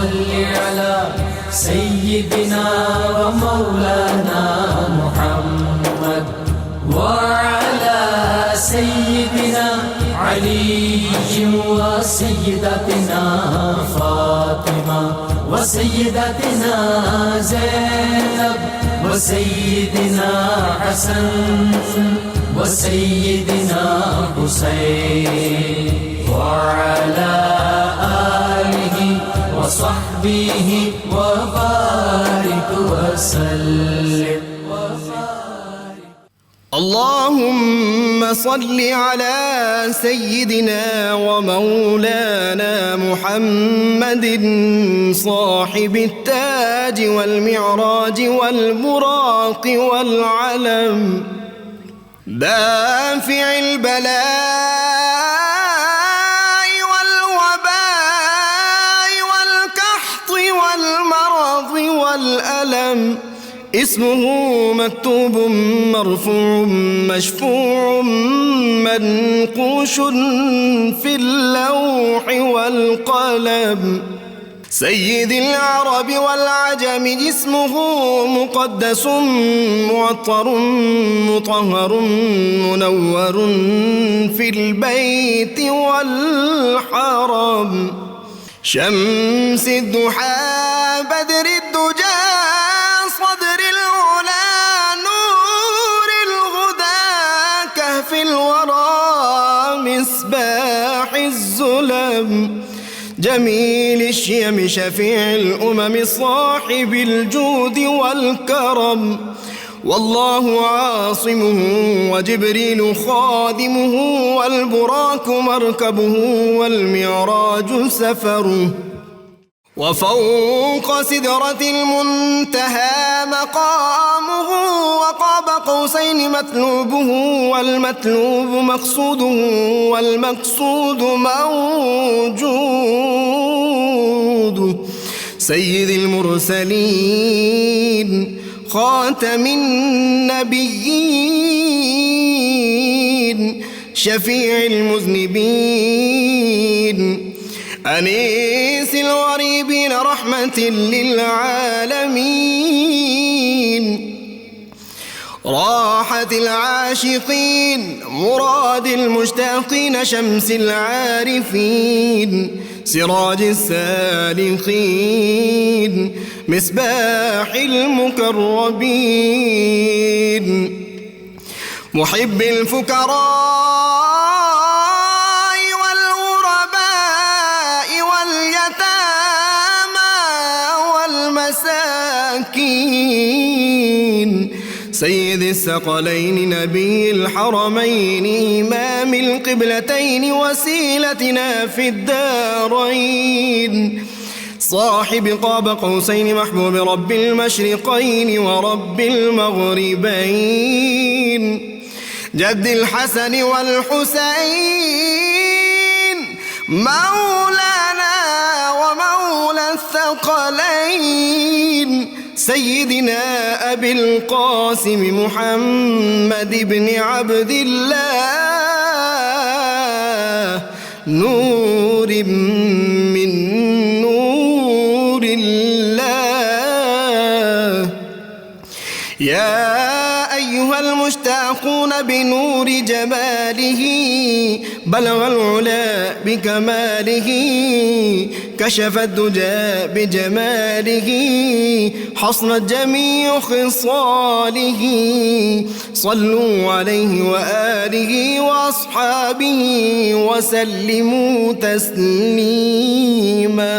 صل على سيدنا ومولانا محمد وعلى سيدنا علي وسيدتنا فاطمة وسيدتنا زينب وسيدنا حسن وسيدنا حسين وعلى آله وصحبه وبارك وسلم. اللهم صل على سيدنا ومولانا محمد صاحب التاج والمعراج والبراق والعلم دافع البلاء والوباء والقحط والمرض والألم اسمه مكتوب مرفوع مشفوع منقوش في اللوح والقلم سيد العرب والعجم اسمه مقدس معطر مطهر منور في البيت والحرم شمس الضحى بدر الدجى صدر العلا نور الهدى كهف الورى مصباح الظلم جميل الشيم شفيع الأمم صاحب الجود والكرم والله عاصمه وجبريل خادمه والبراك مركبه والمعراج سفره وفوق سدرة المنتهى مقامه وقاب قوسين مطلوبه والمطلوب مقصوده والمقصود موجود سيد المرسلين خاتم النبيين شفيع المذنبين أنيس الغريبين رحمة للعالمين راحة العاشقين مراد المشتاقين شمس العارفين سراج السالخين مصباح المقربين محب الفقراء سيد الثقلين نبي الحرمين إمام القبلتين وسيلتنا في الدارين صاحب قاب قوسين محبوب رب المشرقين ورب المغربين جد الحسن والحسين مولانا ومولى الثقلين سيدنا أبي القاسم محمد بن عبد الله نور من نور الله يا أيها المشتاقون بنور جماله بلغ العلا بكماله كشف الدجى بجماله حصنت جميع خصاله صلوا عليه وآله وأصحابه وسلموا تسليما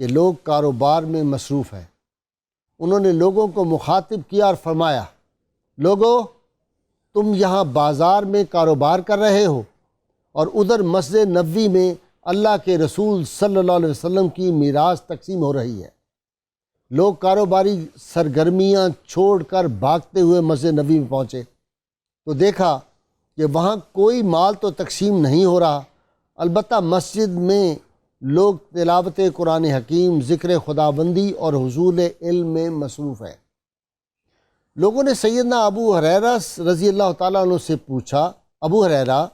کہ لوگ کاروبار میں مصروف ہیں۔ انہوں نے لوگوں کو مخاطب کیا اور فرمایا، لوگو تم یہاں بازار میں کاروبار کر رہے ہو اور ادھر مسجد نبوی میں اللہ کے رسول صلی اللہ علیہ وسلم کی میراث تقسیم ہو رہی ہے۔ لوگ کاروباری سرگرمیاں چھوڑ کر بھاگتے ہوئے مسجد نبوی میں پہنچے تو دیکھا کہ وہاں کوئی مال تو تقسیم نہیں ہو رہا، البتہ مسجد میں لوگ تلاوت قرآن حکیم، ذکر خداوندی اور حصول علم میں مصروف ہیں۔ لوگوں نے سیدنا ابو ہریرہ رضی اللہ تعالیٰ عنہ سے پوچھا، ابو ہریرہ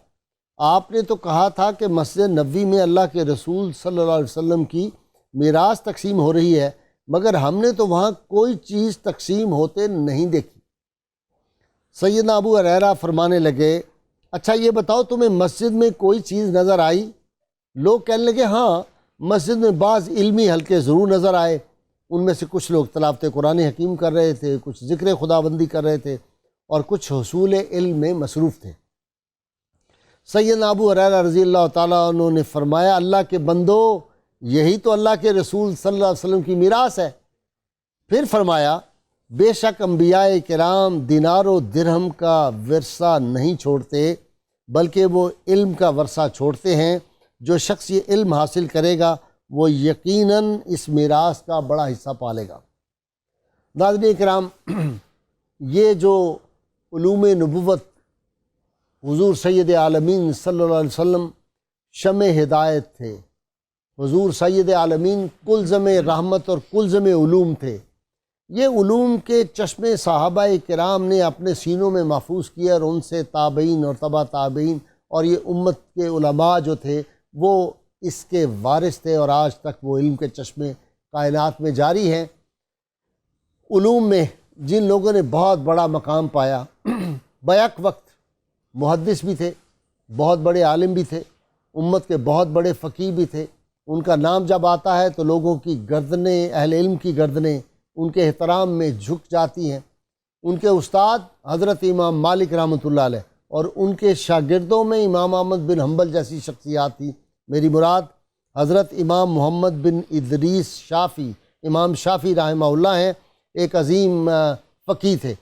آپ نے تو کہا تھا کہ مسجد نبوی میں اللہ کے رسول صلی اللہ علیہ وسلم کی میراث تقسیم ہو رہی ہے، مگر ہم نے تو وہاں کوئی چیز تقسیم ہوتے نہیں دیکھی۔ سیدنا ابو ہریرہ فرمانے لگے، اچھا یہ بتاؤ تمہیں مسجد میں کوئی چیز نظر آئی؟ لوگ کہنے لگے ہاں مسجد میں بعض علمی حلقے ضرور نظر آئے، ان میں سے کچھ لوگ تلاوت قرآن حکیم کر رہے تھے، کچھ ذکر خداوندی کر رہے تھے اور کچھ حصول علم میں مصروف تھے۔ سیدنا ابو ہریرہ رضی اللہ تعالیٰ عنہ نے فرمایا، اللہ کے بندو یہی تو اللہ کے رسول صلی اللہ علیہ وسلم کی میراث ہے۔ پھر فرمایا، بے شک انبیاء کرام دینار و درہم کا ورثہ نہیں چھوڑتے بلکہ وہ علم کا ورثہ چھوڑتے ہیں، جو شخص یہ علم حاصل کرے گا وہ یقیناً اس میراث کا بڑا حصہ پالے گا۔ ناظرین کرام، یہ جو علوم نبوت حضور سید عالمین صلی اللہ علیہ وسلم شمع ہدایت تھے، حضور سید عالمین کلزم رحمت اور کلزم علوم تھے، یہ علوم کے چشمے صحابہ کرام نے اپنے سینوں میں محفوظ کیا اور ان سے تابعین اور تبع تابعین اور یہ امت کے علماء جو تھے وہ اس کے وارث تھے، اور آج تک وہ علم کے چشمے کائنات میں جاری ہیں۔ علوم میں جن لوگوں نے بہت بڑا مقام پایا، بیک وقت محدث بھی تھے، بہت بڑے عالم بھی تھے، امت کے بہت بڑے فقیہ بھی تھے، ان کا نام جب آتا ہے تو لوگوں کی گردنیں، اہل علم کی گردنیں ان کے احترام میں جھک جاتی ہیں۔ ان کے استاد حضرت امام مالک رحمۃ اللہ علیہ اور ان کے شاگردوں میں امام احمد بن حنبل جیسی شخصیات تھیں۔ میری مراد حضرت امام محمد بن ادریس شافعی، امام شافعی رحمہ اللہ ہیں، ایک عظیم فقیہ تھے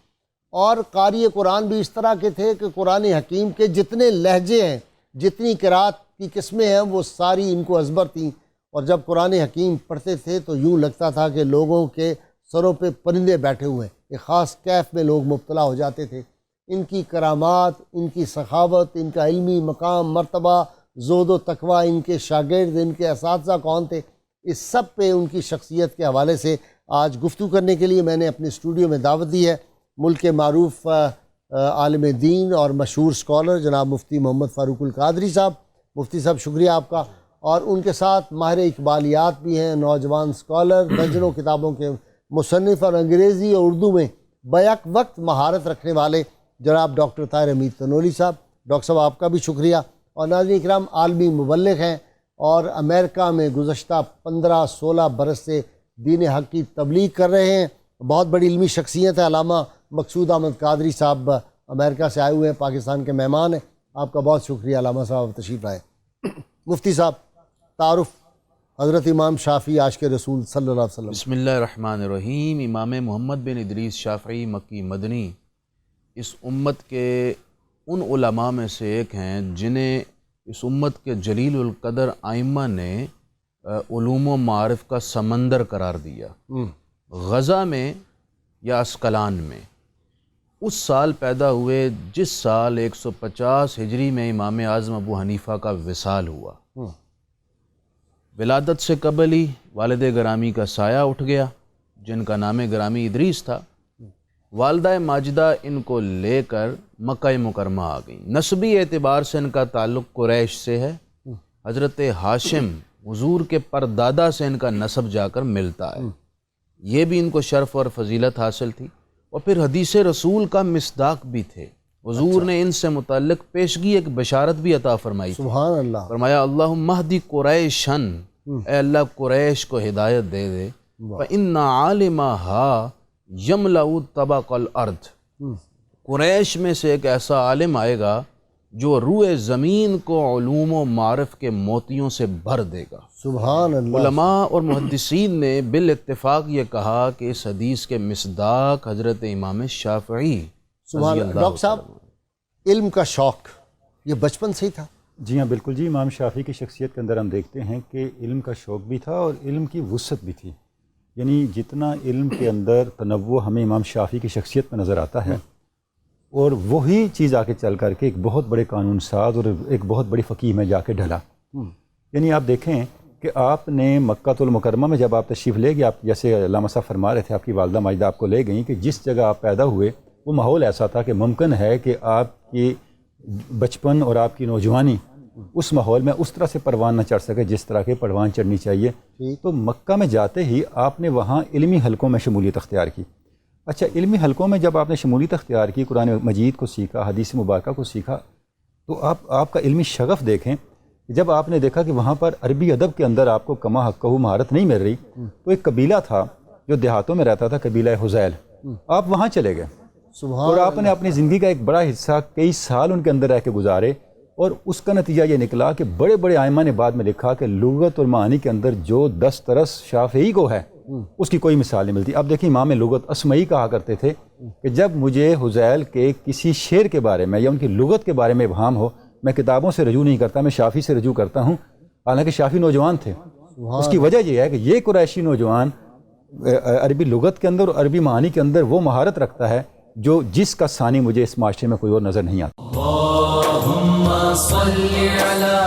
اور قاری قرآن بھی اس طرح کے تھے کہ قرآن حکیم کے جتنے لہجے ہیں، جتنی قرات کی قسمیں ہیں، وہ ساری ان کو ازبر تھیں، اور جب قرآن حکیم پڑھتے تھے تو یوں لگتا تھا کہ لوگوں کے سروں پہ پرندے بیٹھے ہوئے ہیں، ایک خاص کیف میں لوگ مبتلا ہو جاتے تھے۔ ان کی کرامات، ان کی سخاوت، ان کا علمی مقام، مرتبہ، زہد و تقوی، ان کے شاگرد، ان کے اساتذہ کون تھے، اس سب پہ ان کی شخصیت کے حوالے سے آج گفتگو کرنے کے لیے میں نے اپنے اسٹوڈیو میں دعوت دی ہے ملک کے معروف عالم دین اور مشہور اسکالر جناب مفتی محمد فاروق القادری صاحب۔ مفتی صاحب شکریہ آپ کا، اور ان کے ساتھ ماہر اقبالیات بھی ہیں، نوجوان اسکالر، درجنوں کتابوں کے مصنف اور انگریزی اور اردو میں بیک وقت مہارت رکھنے والے جناب ڈاکٹر طاہر حمید تنولی صاحب۔ ڈاکٹر صاحب آپ کا بھی شکریہ۔ اور ناظرین اکرام، عالمی مبلغ ہیں اور امریکہ میں گزشتہ 15-16 برس سے دین حق کی تبلیغ کر رہے ہیں، بہت بڑی علمی شخصیت ہے۔ علامہ مقصود احمد قادری صاحب امریکہ سے آئے ہوئے ہیں، پاکستان کے مہمان ہیں۔ آپ کا بہت شکریہ علامہ صاحب، تشریف لائے۔ مفتی صاحب، تعارف حضرت امام شافعی عاشق رسول صلی اللہ علیہ وسلم۔ بسم اللہ الرحمن الرحیم۔ امام محمد بن ادریس شافعی مکی مدنی اس امت کے ان علماء میں سے ایک ہیں جنہیں اس امت کے جلیل القدر ائمہ نے علوم و معارف کا سمندر قرار دیا۔ غزہ میں یا اسقلان میں اس سال پیدا ہوئے جس سال 150 ہجری میں امام اعظم ابو حنیفہ کا وصال ہوا۔ ولادت سے قبل ہی والد گرامی کا سایہ اٹھ گیا جن کا نام گرامی ادریس تھا۔ والدہ ماجدہ ان کو لے کر مکہ مکرمہ آ گئیں۔ نسبی اعتبار سے ان کا تعلق قریش سے ہے۔ حضرت ہاشم حضور کے پردادا سے ان کا نسب جا کر ملتا ہے، یہ بھی ان کو شرف اور فضیلت حاصل تھی، اور پھر حدیث رسول کا مصداق بھی تھے۔ حضور نے ان سے متعلق پیشگی ایک بشارت بھی عطا فرمائی تھی۔ سبحان اللہ۔ فرمایا اللہم اہدی قریشن، اے اللہ قریش کو ہدایت دے دے، فإن عالمہا یملأ طبق الارض، قریش میں سے ایک ایسا عالم آئے گا جو روئے زمین کو علوم و معرف کے موتیوں سے بھر دے گا۔ سبحان اللہ۔ علماء اور محدثین نے بالاتفاق یہ کہا کہ اس حدیث کے مصداق حضرت امام شافعی سبحان اللہ۔ ڈاکٹر صاحب، علم کا شوق یہ بچپن سے ہی تھا؟ جی ہاں بالکل جی، امام شافعی کی شخصیت کے اندر ہم دیکھتے ہیں کہ علم کا شوق بھی تھا اور علم کی وسعت بھی تھی، یعنی جتنا علم کے اندر تنوع ہمیں امام شافعی کی شخصیت میں نظر آتا ہے، اور وہی چیز آگے چل کر کے ایک بہت بڑے قانون ساز اور ایک بہت بڑی فقیہ میں جا کے ڈھلا۔ یعنی آپ دیکھیں کہ آپ نے مکہ المکرمہ میں جب آپ تشریف لے گئے، آپ جیسے علامہ صاحب فرما رہے تھے، آپ کی والدہ ماجدہ آپ کو لے گئیں کہ جس جگہ آپ پیدا ہوئے وہ ماحول ایسا تھا کہ ممکن ہے کہ آپ کی بچپن اور آپ کی نوجوانی اس ماحول میں اس طرح سے پروان نہ چڑھ سکے جس طرح کے پروان چڑھنی چاہیے۔ تو مکہ میں جاتے ہی آپ نے وہاں علمی حلقوں میں شمولیت اختیار کی۔ اچھا، علمی حلقوں میں جب آپ نے شمولیت اختیار کی، قرآن مجید کو سیکھا، حدیث مبارکہ کو سیکھا، تو آپ کا علمی شغف دیکھیں، جب آپ نے دیکھا کہ وہاں پر عربی ادب کے اندر آپ کو کما حقہ مہارت نہیں مل رہی، تو ایک قبیلہ تھا جو دیہاتوں میں رہتا تھا، قبیلہ حذیل، آپ وہاں چلے گئے اور آپ نے اپنی زندگی کا ایک بڑا حصہ کئی سال ان کے اندر رہ کے گزارے، اور اس کا نتیجہ یہ نکلا کہ بڑے بڑے ائمہ نے بعد میں لکھا کہ لغت اور معانی کے اندر جو دسترس شافعی کو ہے اس کی کوئی مثال نہیں ملتی۔ اب دیکھیں، امام لغت اسمعی کہا کرتے تھے کہ جب مجھے حذیل کے کسی شعر کے بارے میں یا ان کی لغت کے بارے میں ابہام ہو، میں کتابوں سے رجوع نہیں کرتا، میں شافعی سے رجوع کرتا ہوں، حالانکہ شافعی نوجوان تھے۔ اس کی وجہ یہ ہے کہ یہ قریشی نوجوان عربی لغت کے اندر اور عربی معانی کے اندر وہ مہارت رکھتا ہے جو جس کا ثانی مجھے اس معاشرے میں کوئی اور نظر نہیں آتا۔ اللہم صلی علی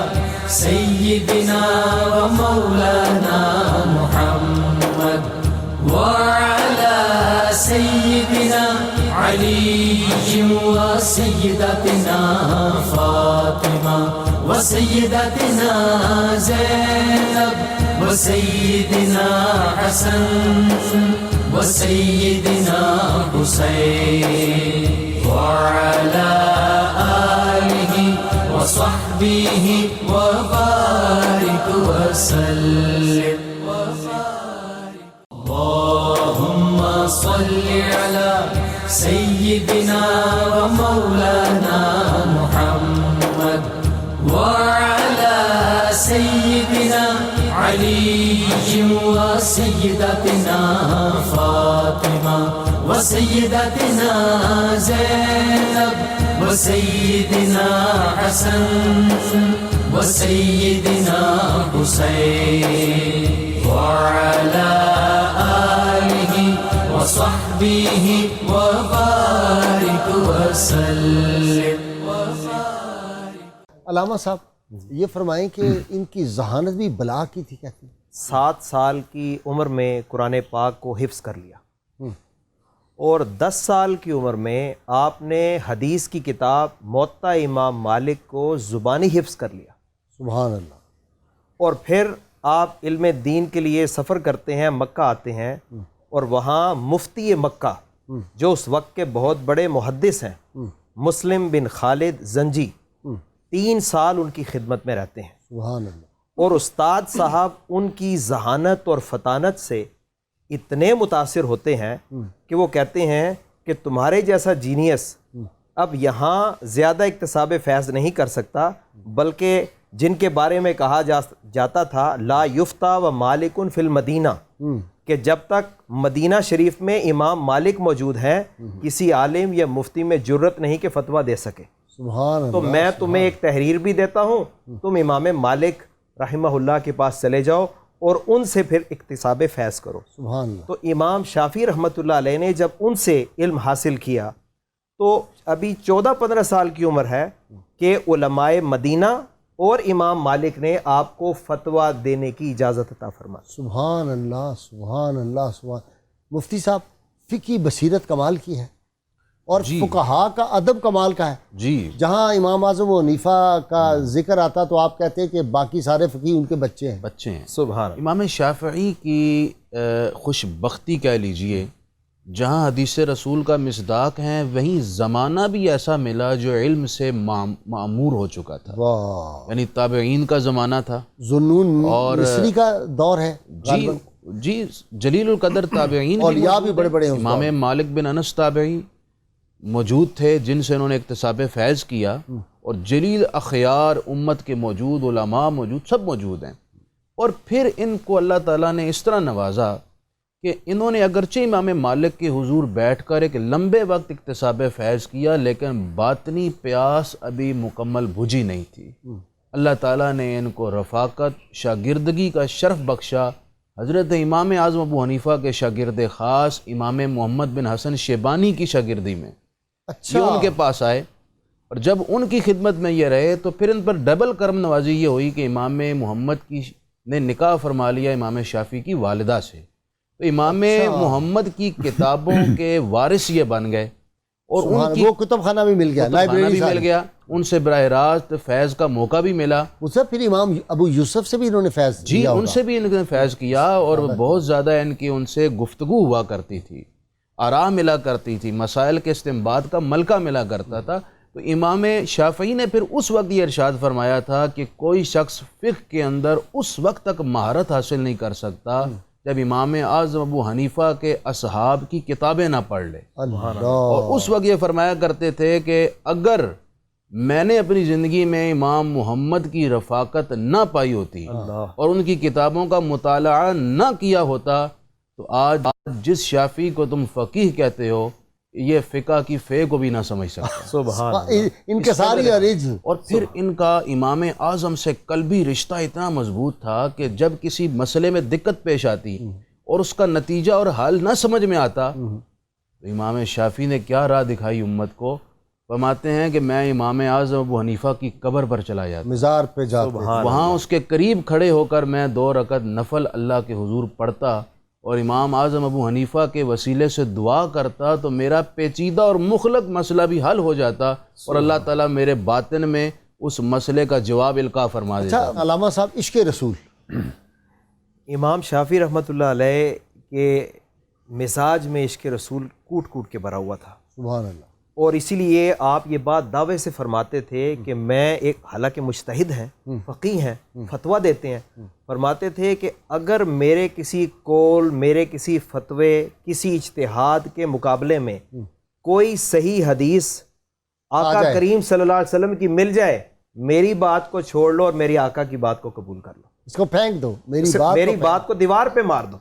سیدنا و مولانا محمد وعلی سیدنا علی و سیدتنا فاطمہ و سیدتنا زینب و سیدنا حسن و سیدنا حسین وعلى آله وصحبه وبارك وسلم اللهم صل على سيدنا ومولانا محمد وعلى سيدنا علي وسيدتنا فاطمة وسيدتنا زينب وسيدنا حسن وسيدنا حسين وعلى آله وصحبه وبارك وسلم۔ علامہ صاحب یہ فرمائیں کہ ان کی ذہانت بھی بلا کی تھی، کہتی ہیں 7 سال کی عمر میں قرآن پاک کو حفظ کر لیا، اور 10 سال کی عمر میں آپ نے حدیث کی کتاب موطا امام مالک کو زبانی حفظ کر لیا۔ سبحان اللہ۔ اور پھر آپ علم دین کے لیے سفر کرتے ہیں، مکہ آتے ہیں، اور وہاں مفتی مکہ جو اس وقت کے بہت بڑے محدث ہیں، مسلم بن خالد زنجی، 3 سال ان کی خدمت میں رہتے ہیں۔ سبحان اللہ۔ اور استاد صاحب ان کی ذہانت اور فطانت سے اتنے متاثر ہوتے ہیں کہ وہ کہتے ہیں کہ تمہارے جیسا جینیس اب یہاں زیادہ اکتساب فیض نہیں کر سکتا، بلکہ جن کے بارے میں کہا جاتا تھا لا یفتا و مالکن فی المدینہ، کہ جب تک مدینہ شریف میں امام مالک موجود ہیں کسی عالم یا مفتی میں جرت نہیں کہ فتویٰ دے سکے۔ سبحان اللہ۔ تو میں تمہیں ایک تحریر بھی دیتا ہوں، تم امام مالک رحمہ اللہ کے پاس چلے جاؤ اور ان سے پھر اکتساب فیض کرو۔ سبحان اللہ۔ تو امام شافعی رحمۃ اللہ علیہ نے جب ان سے علم حاصل کیا تو ابھی 14-15 سال کی عمر ہے کہ علماء مدینہ اور امام مالک نے آپ کو فتویٰ دینے کی اجازت عطا فرمائی۔ سبحان اللہ، سبحان اللہ، سبحان۔ مفتی صاحب، فقہی بصیرت کمال کی ہے اور فقہا کا ادب کمال کا ہے۔ جی، جہاں امام اعظم و حنیفہ کا ذکر آتا تو آپ کہتے ہیں کہ باقی سارے فقی ان کے بچے ہیں۔ بچے ہیں۔ سبحان اللہ۔ امام شافعی کی خوش بختی کہہ لیجئے، جہاں حدیث رسول کا مصداق ہیں وہیں زمانہ بھی ایسا ملا جو علم سے معمور ہو چکا تھا، واہ، یعنی تابعین کا زمانہ تھا، ذوالنون اور مصری کا دور ہے۔ جی جلیل القدر تابعین اور یا بھی بڑے بڑے ہیں۔ امام مالک بن انس تابعی موجود تھے جن سے انہوں نے اکتساب فیض کیا، اور جلیل اخیار امت کے موجود، علماء موجود، سب موجود ہیں، اور پھر ان کو اللہ تعالیٰ نے اس طرح نوازا کہ انہوں نے اگرچہ امام مالک کے حضور بیٹھ کر ایک لمبے وقت اکتساب فیض کیا، لیکن باطنی پیاس ابھی مکمل بجھی نہیں تھی۔ اللہ تعالیٰ نے ان کو رفاقت، شاگردگی کا شرف بخشا۔ حضرت امام اعظم ابو حنیفہ کے شاگرد خاص امام محمد بن حسن شیبانی کی شاگردی میں اچھا، یہ ان کے پاس آئے، اور جب ان کی خدمت میں یہ رہے تو پھر ان پر ڈبل کرم نوازی یہ ہوئی کہ امام محمد کی نے نکاح فرما لیا امام شافعی کی والدہ سے، تو امام محمد کی کتابوں کے وارث یہ بن گئے، اور ان کی وہ کتب خانہ بھی مل گیا، کتب خانہ لائبریری بھی مل گیا، ان سے براہ راست فیض کا موقع بھی ملا۔ اس سے پھر امام ابو یوسف سے بھی انہوں نے فیض جی، لیا ان ہوگا۔ سے بھی ان نے فیض کیا، اور بہت زیادہ ان کی ان سے گفتگو ہوا کرتی تھی، آراء ملا کرتی تھی، مسائل کے استنباط کا ملکہ ملا کرتا تھا۔ تو امام شافعی نے پھر اس وقت یہ ارشاد فرمایا تھا کہ کوئی شخص فقہ کے اندر اس وقت تک مہارت حاصل نہیں کر سکتا جب امام اعظم ابو حنیفہ کے اصحاب کی کتابیں نہ پڑھ لے، اللہ، اور اس وقت یہ فرمایا کرتے تھے کہ اگر میں نے اپنی زندگی میں امام محمد کی رفاقت نہ پائی ہوتی اور ان کی کتابوں کا مطالعہ نہ کیا ہوتا تو آج جس شافعی کو تم فقیہ کہتے ہو یہ فقہ کی فے کو بھی نہ سمجھ سکتا۔ سبحان ان کے ساری عریض، اور پھر ان کا امام اعظم سے قلبی رشتہ اتنا مضبوط تھا کہ جب کسی مسئلے میں دقت پیش آتی اور اس کا نتیجہ اور حل نہ سمجھ میں آتا تو امام شافعی نے کیا راہ دکھائی امت کو، فرماتے ہیں کہ میں امام اعظم ابو حنیفہ کی قبر پر چلا جاتا، مزار پہ جاتے، وہاں اس کے قریب کھڑے ہو کر میں 2 رکعت نفل اللہ کے حضور پڑھتا اور امام اعظم ابو حنیفہ کے وسیلے سے دعا کرتا تو میرا پیچیدہ اور مخلق مسئلہ بھی حل ہو جاتا، اور اللہ تعالیٰ میرے باطن میں اس مسئلے کا جواب القاء فرما دیتا۔ اچھا علامہ صاحب، عشق رسول، امام شافعی رحمۃ اللہ علیہ کے مزاج میں عشق رسول کوٹ کوٹ کے بھرا ہوا تھا، سبحان اللہ، اور اسی لیے آپ یہ بات دعوے سے فرماتے تھے کہ میں ایک، حالانکہ مجتہد ہیں، فقیہ ہیں، فتویٰ دیتے ہیں، فرماتے تھے کہ اگر میرے کسی قول، میرے کسی فتوے، کسی اجتہاد کے مقابلے میں کوئی صحیح حدیث آقا کریم صلی اللہ علیہ وسلم کی مل جائے، میری بات کو چھوڑ لو اور میری آقا کی بات کو قبول کر لو، اس کو پھینک دو، میری بات کو دیوار پہ مار دو،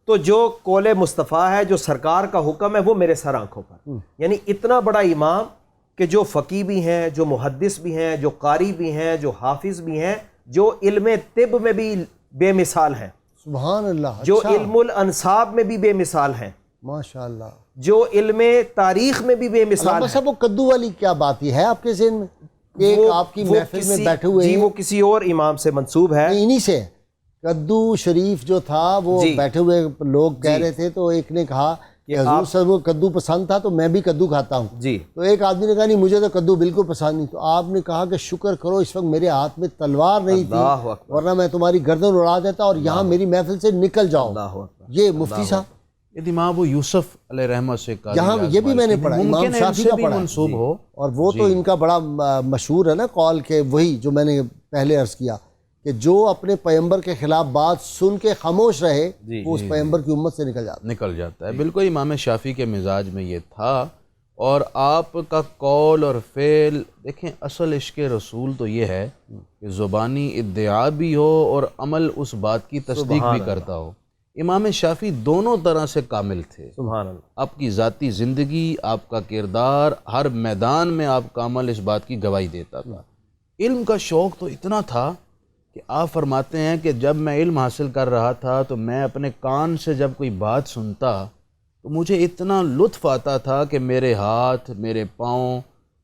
تو جو قول مصطفیٰ ہے، جو سرکار کا حکم ہے، وہ میرے سر آنکھوں پر۔ یعنی اتنا بڑا امام کہ جو فقی بھی ہیں، جو محدث بھی ہیں، جو قاری بھی ہیں، جو حافظ بھی ہیں، جو علم طب میں بھی بے مثال ہیں، سبحان اللہ، جو علم الانصاب میں بھی بے مثال ہیں، ماشاءاللہ، جو علم تاریخ میں بھی بے مثال علامہ ہیں۔ صاحب وہ کدو والی کیا بات ہے آپ کے ذہن میں؟ ایک آپ کی محفل میں بیٹھے ہوئے جی، وہ کسی اور امام سے منسوب ہے، انہی سے کدو شریف جو تھا وہ بیٹھے ہوئے لوگ کہہ رہے تھے، تو ایک نے کہا کہ حضور صاحب کو کدو پسند تھا تو میں بھی کدو کھاتا ہوں، جی، تو ایک آدمی نے کہا نہیں مجھے تو کدو بالکل پسند نہیں، تو آپ نے کہا کہ شکر کرو اس وقت میرے ہاتھ میں تلوار نہیں تھی ورنہ میں تمہاری گردن اڑا دیتا اور یہاں میری محفل سے نکل جاؤ۔ یہ مفتی صاحب یہ امام ابو یوسف علیہ رحمہ سے یہاں یہ بھی میں نے پڑھا، امام شافعی کا پڑھا منسوب ہو، اور وہ تو ان کا بڑا مشہور ہے نا قول کہ وہی جو میں نے پہلے عرض کیا کہ جو اپنے پیغمبر کے خلاف بات سن کے خاموش رہے وہ اس پیغمبر کی امت سے نکل جاتا ہے۔ بالکل امام شافعی کے مزاج میں یہ تھا، اور آپ کا قول اور فعل دیکھیں، اصل عشق رسول تو یہ ہے کہ زبانی ادعا بھی ہو اور عمل اس بات کی تصدیق بھی کرتا ہو۔ امام شافعی دونوں طرح سے کامل تھے، سبحان اللہ، آپ کی ذاتی زندگی، آپ کا کردار، ہر میدان میں آپ کا عمل اس بات کی گواہی دیتا تھا۔ علم کا شوق تو اتنا تھا کہ آپ فرماتے ہیں کہ جب میں علم حاصل کر رہا تھا تو میں اپنے کان سے جب کوئی بات سنتا تو مجھے اتنا لطف آتا تھا کہ میرے ہاتھ، میرے پاؤں،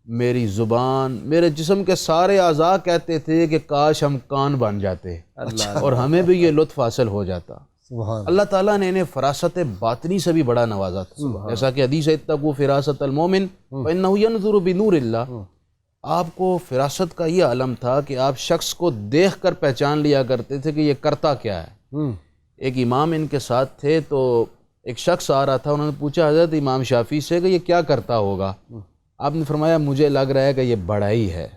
میری زبان، میرے جسم کے سارے اعضاء کہتے تھے کہ کاش ہم کان بن جاتے اور ہمیں بھی یہ لطف حاصل ہو جاتا۔ اللہ تعالیٰ نے انہیں فراست باطنی سے بھی بڑا نوازا تھا، جیسا کہ حدیث ہے اتقوا فراست المومن فإنہ ينظر بنور اللہ۔ آپ کو فراست کا یہ علم تھا کہ آپ شخص کو دیکھ کر پہچان لیا کرتے تھے کہ یہ کرتا کیا ہے۔ ایک امام ان کے ساتھ تھے تو ایک شخص آ رہا تھا، انہوں نے پوچھا حضرت امام شافعی سے کہ یہ کیا کرتا ہوگا؟ آپ نے فرمایا مجھے لگ رہا ہے کہ یہ بڑائی ہے،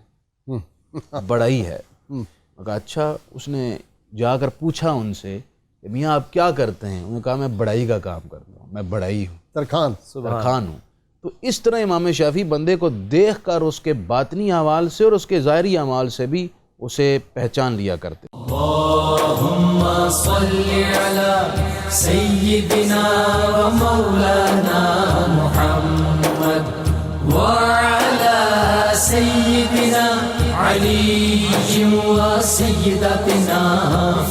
بڑائی ہے۔ کہا اچھا۔ اس نے جا کر پوچھا ان سے کہ میاں آپ کیا کرتے ہیں؟ انہوں نے کہا میں بڑائی کا کام کرتا ہوں، میں بڑائی ہوں، ترخان ہوں۔ تو اس طرح امام شافعی بندے کو دیکھ کر اس کے باطنی اعمال سے اور اس کے ظاہری اعمال سے بھی اسے پہچان لیا کرتے. اللهم صل على سيدنا ومولانا محمد وعلى سيدنا علي وسيدتنا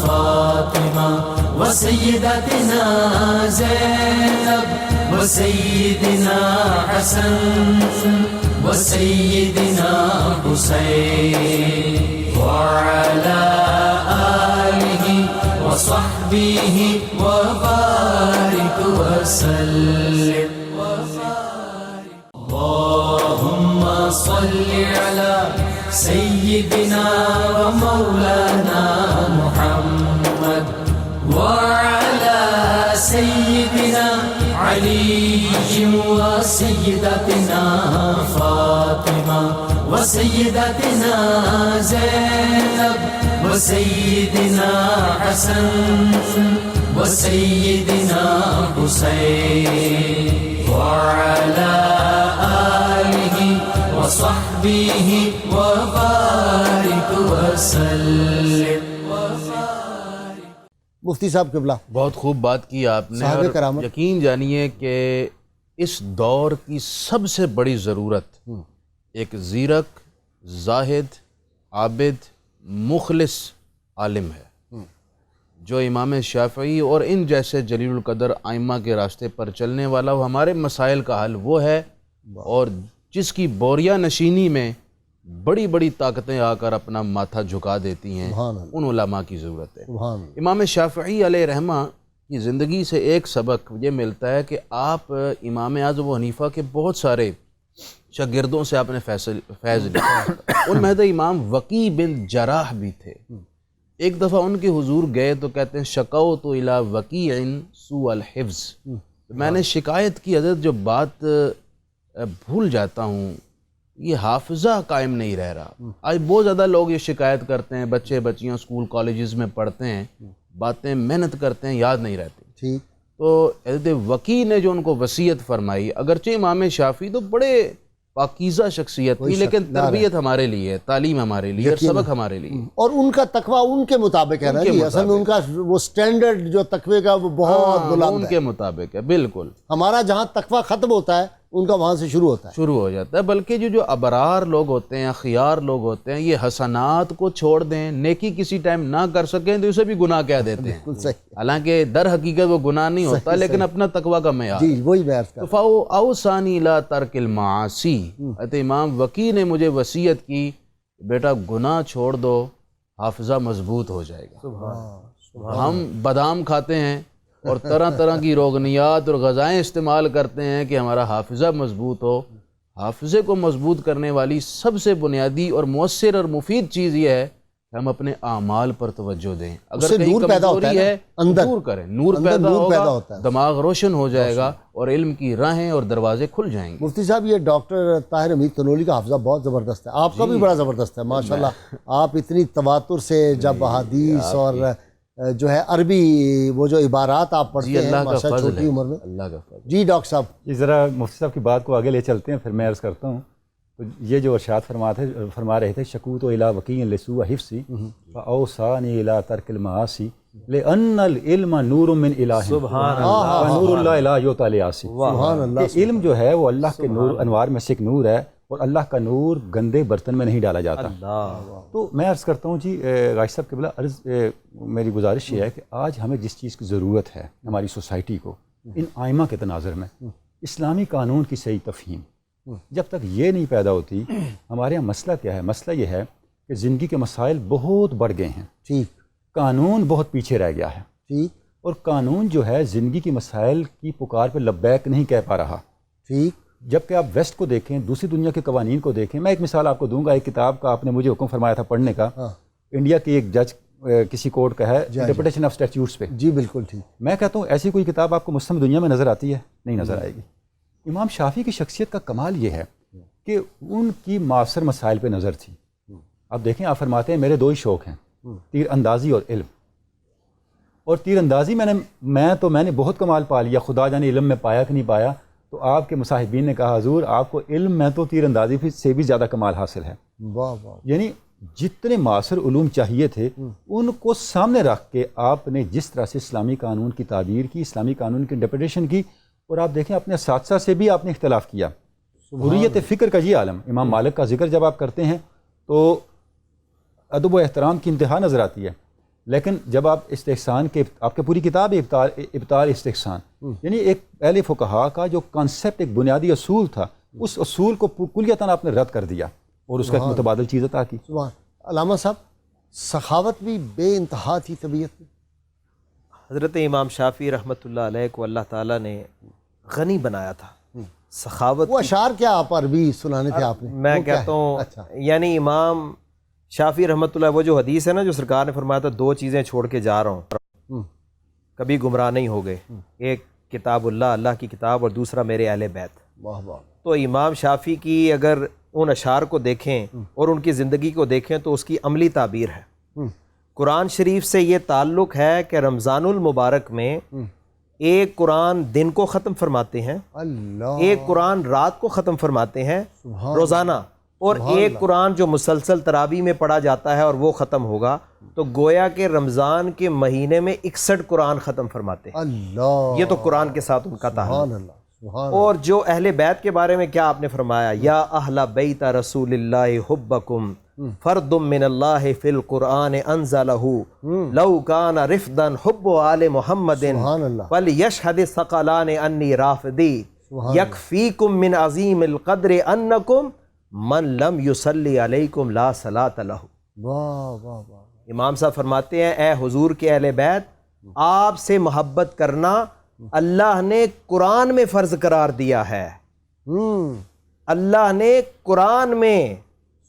فاطمة وسيدتنا زينب وسيدنا حسن وسيدنا حسين وعلى آله وصحبه وبارك وسلم. اللهم صل على سيدنا ومولانا محمد وعلى سيدنا علي وسيدتنا فاطمة وسيدتنا زينب وسيدنا حسن وسيدنا حسين وعلى آله وصحبه وبارك وسلم. مفتی صاحب قبلہ، بہت خوب بات کی آپ نے. صحابہ اور کرامت، یقین جانیے کہ اس دور کی سب سے بڑی ضرورت ایک زیرک، زاہد، عابد، مخلص عالم ہے، جو امام شافعی اور ان جیسے جلیل القدر ائمہ کے راستے پر چلنے والا ہو. ہمارے مسائل کا حل وہ ہے، اور جس کی بوریا نشینی میں بڑی بڑی طاقتیں آ کر اپنا ماتھا جھکا دیتی ہیں، ان علماء کی ضرورت ہے. امام شافعی علیہ رحمہ کی زندگی سے ایک سبق یہ ملتا ہے کہ آپ امام اعظم و حنیفہ کے بہت سارے شاگردوں سے آپ نے فیض لیا. ان میں امام وقی بن جراح بھی تھے. ایک دفعہ ان کے حضور گئے تو کہتے ہیں شکوت الی وقیع سوء الحفظ، میں نے شکایت کی حضرت جو بات بھول جاتا ہوں، یہ حافظہ قائم نہیں رہ رہا. آج بہت زیادہ لوگ یہ شکایت کرتے ہیں، بچے بچیاں اسکول کالجز میں پڑھتے ہیں، باتیں محنت کرتے ہیں، یاد نہیں رہتی. ٹھیک. تو حضرت وقی نے جو ان کو وصیت فرمائی، اگرچہ امام شافعی تو بڑے پاکیزہ شخصیت تھی، لیکن تربیت ہمارے لیے ہے، تعلیم ہمارے لیے، اور سبق ہمارے لیے، اور ان کا تقویٰ ان کے مطابق ہے نا جی. اصل میں ان کا وہ سٹینڈرڈ جو تقوی کا وہ بہت بلند ہے، ان کے مطابق ہے. بالکل ہمارا جہاں تقویٰ ختم ہوتا ہے ان کا وہاں سے شروع ہوتا ہے، شروع ہو جاتا ہے. بلکہ جو ابرار لوگ ہوتے ہیں، خیار لوگ ہوتے ہیں، یہ حسنات کو چھوڑ دیں، نیکی کسی ٹائم نہ کر سکیں تو اسے بھی گناہ کہہ دیتے ہیں. بالکل صحیح. حالانکہ در حقیقت وہ گناہ نہیں ہوتا، لیکن اپنا تقویٰ کا معیار. جی وہی میں عرض کر رہا ہوں. اوصانی لا ترک المعاصی، امام وقی نے مجھے وصیت کی بیٹا گناہ چھوڑ دو، حافظہ مضبوط ہو جائے گا. ہم بادام کھاتے ہیں اور طرح طرح کی روغنیات اور غذائیں استعمال کرتے ہیں کہ ہمارا حافظہ مضبوط ہو. حافظے کو مضبوط کرنے والی سب سے بنیادی اور مؤثر اور مفید چیز یہ ہے کہ ہم اپنے اعمال پر توجہ دیں. اگر کہیں کمزوری ہے دور کریں، نور پیدا ہوگا، دماغ روشن ہو جائے گا اور علم کی راہیں اور دروازے کھل جائیں گے. مفتی صاحب یہ ڈاکٹر طاہر حمید تنولی کا حافظہ بہت زبردست ہے، آپ کا بھی بڑا زبردست ہے ماشاءاللہ. آپ اتنی تواتر سے جب احادیث اور جو ہے عربی وہ جو عبارات آپ پڑھتے ہیں ماشاءاللہ چھوٹی عمر میں. اللہ کا فضل. جی ڈاکٹر صاحب یہ ذرا مفتی صاحب کی بات کو آگے لے چلتے ہیں، پھر میں عرض کرتا ہوں. تو یہ جو ارشاد فرما رہے تھے شکوت الی وقیع لسوء حفظی فاوصانی الی ترک المعاصی لأن العلم نور من الہ، سبحان اللہ، نور اللہ لا یعطی لعاصی. سبحان اللہ. کہ علم جو ہے وہ اللہ کے نور انوار میں سے ایک نور ہے، اور اللہ کا نور گندے برتن میں نہیں ڈالا جاتا. تو میں عرض کرتا ہوں جی غازی صاحب قبلہ، میری گزارش یہ ہے کہ آج ہمیں جس چیز کی ضرورت ہے ہماری سوسائٹی کو، ان ائمہ کے تناظر میں اسلامی قانون کی صحیح تفہیم، جب تک یہ نہیں پیدا ہوتی، ہمارے یہاں مسئلہ کیا ہے؟ مسئلہ یہ ہے کہ زندگی کے مسائل بہت بڑھ گئے ہیں، ٹھیک، قانون بہت پیچھے رہ گیا ہے، ٹھیک، اور قانون جو ہے زندگی کی مسائل کی پکار پہ لبیک نہیں کہہ پا رہا. ٹھیک. جبکہ آپ ویسٹ کو دیکھیں، دوسری دنیا کے قوانین کو دیکھیں. میں ایک مثال آپ کو دوں گا. ایک کتاب کا آپ نے مجھے حکم فرمایا تھا پڑھنے کا، انڈیا کی ایک جج کسی کورٹ کا ہے، انٹرپریٹیشن آف اسٹیچیوٹس پہ. جی بالکل ٹھیک. میں کہتا ہوں ایسی کوئی کتاب آپ کو مسلم دنیا میں نظر آتی ہے؟ نہیں نظر آئے گی. امام شافعی کی شخصیت کا کمال یہ ہے کہ ان کی معاصر مسائل پہ نظر تھی. آپ دیکھیں، آپ فرماتے ہیں میرے دو ہی شوق ہیں، تیر اندازی اور علم. اور تیر اندازی میں نے بہت کمال پا لیا، خدا جانے علم میں پایا کہ نہیں پایا. تو آپ کے مصاحبین نے کہا حضور آپ کو علم میں تو تیر اندازی سے بھی زیادہ کمال حاصل ہے. واہ واہ. یعنی جتنے معاصر علوم چاہیے تھے ان کو سامنے رکھ کے آپ نے جس طرح سے اسلامی قانون کی تعبیر کی، اسلامی قانون کی انٹرپریٹیشن کی، اور آپ دیکھیں اپنے اساتذہ سے بھی آپ نے اختلاف کیا. حریت فکر کا یہ عالم، امام مالک کا ذکر جب آپ کرتے ہیں تو ادب و احترام کی انتہا نظر آتی ہے. لیکن جب آپ استحسان کے، آپ کی پوری کتاب ابطال استحسان، یعنی ایک اہل فقہا کا جو کانسیپٹ، ایک بنیادی اصول تھا، اس اصول کو کلیتاً آپ نے رد کر دیا اور اس کا ایک متبادل چیز عطا کی. سبحان. علامہ صاحب سخاوت بھی بے انتہا تھی طبیعت میں. حضرت امام شافعی رحمۃ اللہ علیہ کو اللہ تعالیٰ نے غنی بنایا تھا. سخاوت وہ اشعار کیا آپ عربی سنانے تھے آپ نے؟ میں کہتا ہوں یعنی امام شافعی رحمۃ اللہ، وہ جو حدیث ہے نا جو سرکار نے فرمایا تھا 2 چیزیں چھوڑ کے جا رہا ہوں، کبھی گمراہ نہیں ہو گئے، ایک کتاب اللہ، اللہ کی کتاب، اور دوسرا میرے اہل بیت. واہ واہ. تو امام شافعی کی اگر ان اشعار کو دیکھیں اور ان کی زندگی کو دیکھیں تو اس کی عملی تعبیر ہے. قرآن شریف سے یہ تعلق ہے کہ رمضان المبارک میں ایک قرآن دن کو ختم فرماتے ہیں، اللہ. ایک قرآن رات کو ختم فرماتے ہیں روزانہ، اور ایک قرآن جو مسلسل تراویح میں پڑھا جاتا ہے اور وہ ختم ہوگا. تو گویا کہ رمضان کے مہینے میں 61 قرآن ختم فرماتے ہیں. اللہ. یہ تو قرآن کے ساتھ ان کا تعلق. سبحان اللہ. سبحان. اور جو اہل بیت کے بارے میں کیا آپ نے فرمایا، یا اہل بیت رسول اللہ حبکم فرد من اللہ فی القرآن انزلہ لو کان رفدا حب آل محمد سبحان اللہ. فلیشہد الثقلان انی رافدی یکفیکم من عظیم القدر انکم من لم یصلی علیکم لا صلاۃ لہ. واہ واہ واہ. امام صاحب فرماتے ہیں اے حضور کے اہل بیت، آپ سے محبت کرنا اللہ نے قرآن میں فرض قرار دیا ہے. اللہ نے قرآن میں،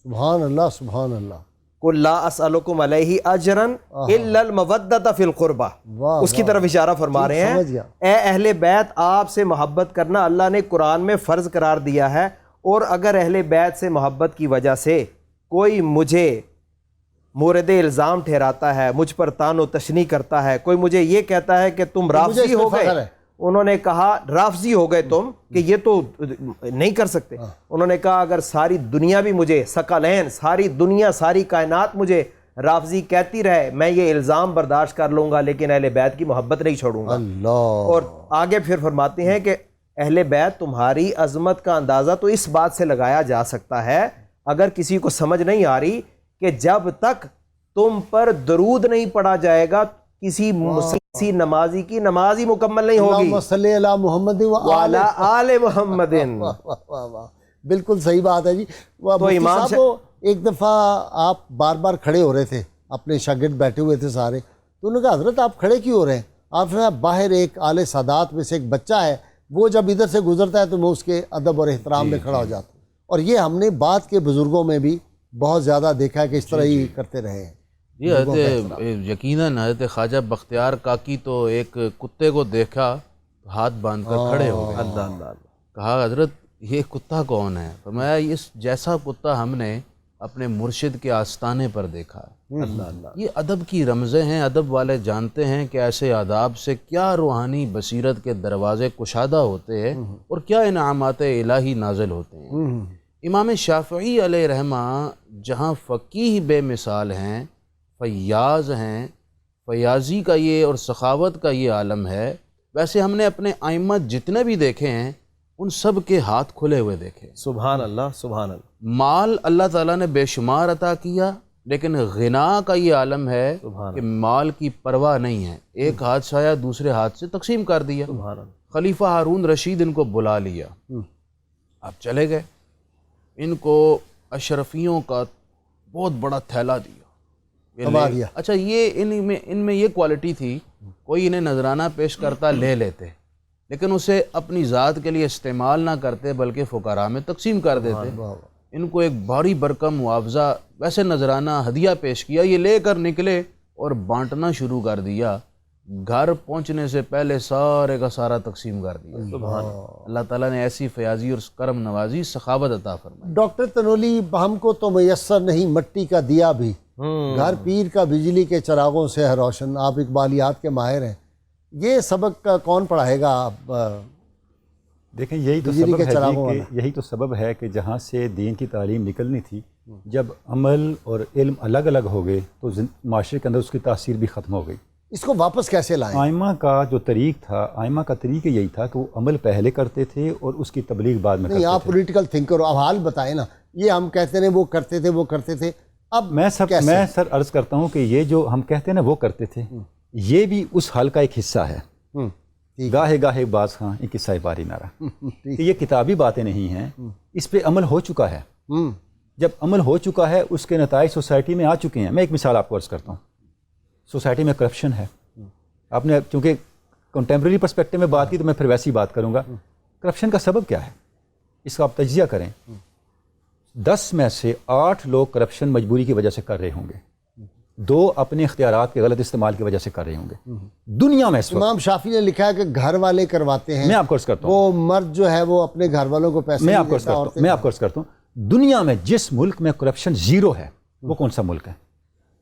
سبحان اللہ. سبحان اللہ. قل لا اسألکم علیہ اجرا الا المودۃ فی القربہ، اس کی طرف اشارہ فرما رہے ہیں اے اہل بیت آپ سے محبت کرنا اللہ نے قرآن میں فرض قرار دیا ہے، اور اگر اہل بیت سے محبت کی وجہ سے کوئی مجھے مورد الزام ٹھہراتا ہے، مجھ پر طعن و تشنیع کرتا ہے، کوئی مجھے یہ کہتا ہے کہ تم رافضی ہو گئے، انہوں نے کہا رافضی ہو گئے تم، کہ یہ تو نہیں کر سکتے. انہوں نے کہا اگر ساری دنیا بھی مجھے، ثقلین ساری دنیا ساری کائنات مجھے رافضی کہتی رہے، میں یہ الزام برداشت کر لوں گا، لیکن اہل بیت کی محبت نہیں چھوڑوں گا. اللہ. اور آگے پھر فرماتے ہیں کہ اہل بیت تمہاری عظمت کا اندازہ تو اس بات سے لگایا جا سکتا ہے، اگر کسی کو سمجھ نہیں آ رہی، کہ جب تک تم پر درود نہیں پڑھا جائے گا کسی نمازی کی نماز ہی مکمل نہیں ہوگی. اللہم صلی علی محمد وعلی آل محمد. بالکل صحیح بات ہے جی. تو امام ایک دفعہ آپ بار بار کھڑے ہو رہے تھے، اپنے شاگرد بیٹھے ہوئے تھے سارے، تو انہوں نے کہا حضرت آپ کھڑے کیوں ہو رہے ہیں؟ آپ نے باہر ایک آل سادات میں سے ایک بچہ ہے، وہ جب ادھر سے گزرتا ہے تو میں اس کے ادب اور احترام میں کھڑا ہو جاتا ہوں. اور یہ ہم نے بعد کے بزرگوں میں بھی بہت زیادہ دیکھا ہے کہ اس طرح ہی کرتے رہے ہیں. جی حضرت یقیناً حضرت خواجہ بختیار کاکی تو ایک کتے کو دیکھا ہاتھ باندھ کر کھڑے ہو گئے. اللہ اللہ. کہا حضرت یہ کتا کون ہے؟ فرمایا اس جیسا کتا ہم نے اپنے مرشد کے آستانے پر دیکھا. اللہ اللہ. یہ ادب کی رمزیں ہیں، ادب والے جانتے ہیں کہ ایسے آداب سے کیا روحانی بصیرت کے دروازے کشادہ ہوتے ہیں اور کیا انعامات الہی نازل ہوتے ہیں. امام شافعی علیہ رحمہ جہاں فقیہ بے مثال ہیں، فیاض ہیں، فیاضی کا یہ اور سخاوت کا یہ عالم ہے، ویسے ہم نے اپنے ائمہ جتنے بھی دیکھے ہیں ان سب کے ہاتھ کھلے ہوئے دیکھے. سبحان اللہ. سبحان اللہ. مال اللہ تعالیٰ نے بے شمار عطا کیا، لیکن غنا کا یہ عالم ہے کہ مال کی پرواہ نہیں ہے، ایک ہاتھ سے آیا دوسرے ہاتھ سے تقسیم کر دیا. خلیفہ ہارون رشید ان کو بلا لیا، آپ چلے گئے، ان کو اشرفیوں کا بہت بڑا تھیلا دیا. اچھا یہ ان میں یہ کوالٹی تھی، کوئی انہیں نذرانہ پیش کرتا لے لیتے، لیکن اسے اپنی ذات کے لیے استعمال نہ کرتے بلکہ فقراء میں تقسیم کر دیتے. ان کو ایک بھاری برکم معاوضہ ویسے نذرانہ ہدیہ پیش کیا، یہ لے کر نکلے اور بانٹنا شروع کر دیا. گھر پہنچنے سے پہلے سارے کا سارا تقسیم کر دیا. سبحان اللہ تعالیٰ نے ایسی فیاضی اور کرم نوازی سخاوت عطا فرمائی. ڈاکٹر تنولی، ہم کو تو میسر نہیں مٹی کا دیا بھی، گھر پیر کا بجلی کے چراغوں سے ہے روشن. آپ اقبالیات کے ماہر ہیں، یہ سبق کون پڑھائے گا؟ دیکھیں یہی تو بجلی سبب کے ہے چراغوں جی والا۔ کہ یہی تو سبب ہے کہ جہاں سے دین کی تعلیم نکلنی تھی، جب عمل اور علم الگ الگ ہو گئے تو معاشرے کے اندر اس کی تاثیر بھی ختم ہو گئی۔ اس کو واپس کیسے لائیں؟ آئمہ کا جو طریق تھا، آئمہ کا طریقہ یہی تھا کہ وہ عمل پہلے کرتے تھے اور اس کی تبلیغ بعد میں نہیں، آپ کرتے تھے۔ پولیٹیکل تھنکر ہو، اب حال بتائیں نا، یہ ہم کہتے ہیں وہ کرتے تھے وہ کرتے تھے، اب میں کیسے؟ سر عرض کرتا ہوں کہ یہ جو ہم کہتے ہیں نا وہ کرتے تھے، یہ بھی اس حل کا ایک حصہ ہے۔ ٹھیک گاہے گاہے باز خاں ایک قصہ باری نارا، کہ یہ کتابی باتیں نہیں ہیں، اس پہ عمل ہو چکا ہے۔ جب عمل ہو چکا ہے اس کے نتائج سوسائٹی میں آ چکے ہیں۔ میں ایک مثال آپ کو عرض کرتا ہوں، سوسائٹی میں کرپشن ہے۔ آپ نے چونکہ کنٹمپریری پرسپیکٹو میں بات کی تو میں پھر ویسی بات کروں گا۔ کرپشن کا سبب کیا ہے اس کا آپ تجزیہ کریں۔ 10 میں سے 8 لوگ کرپشن مجبوری کی وجہ سے کر رہے ہوں گے، 2 اپنے اختیارات کے غلط استعمال کی وجہ سے کر رہے ہوں گے۔ دنیا میں اس وقت امام شافعی نے لکھا ہے کہ گھر والے کرواتے ہیں، میں آپ کو عرض کرتا ہوں، وہ مرد جو ہے وہ اپنے گھر والوں کو پیسے میں نہیں آپ کو عرض دیتا، کرتا عورتیں ہوں، میں آپ کو عرض کرتا ہوں، دنیا میں جس ملک میں کرپشن 0 ہے وہ کون سا ملک ہے؟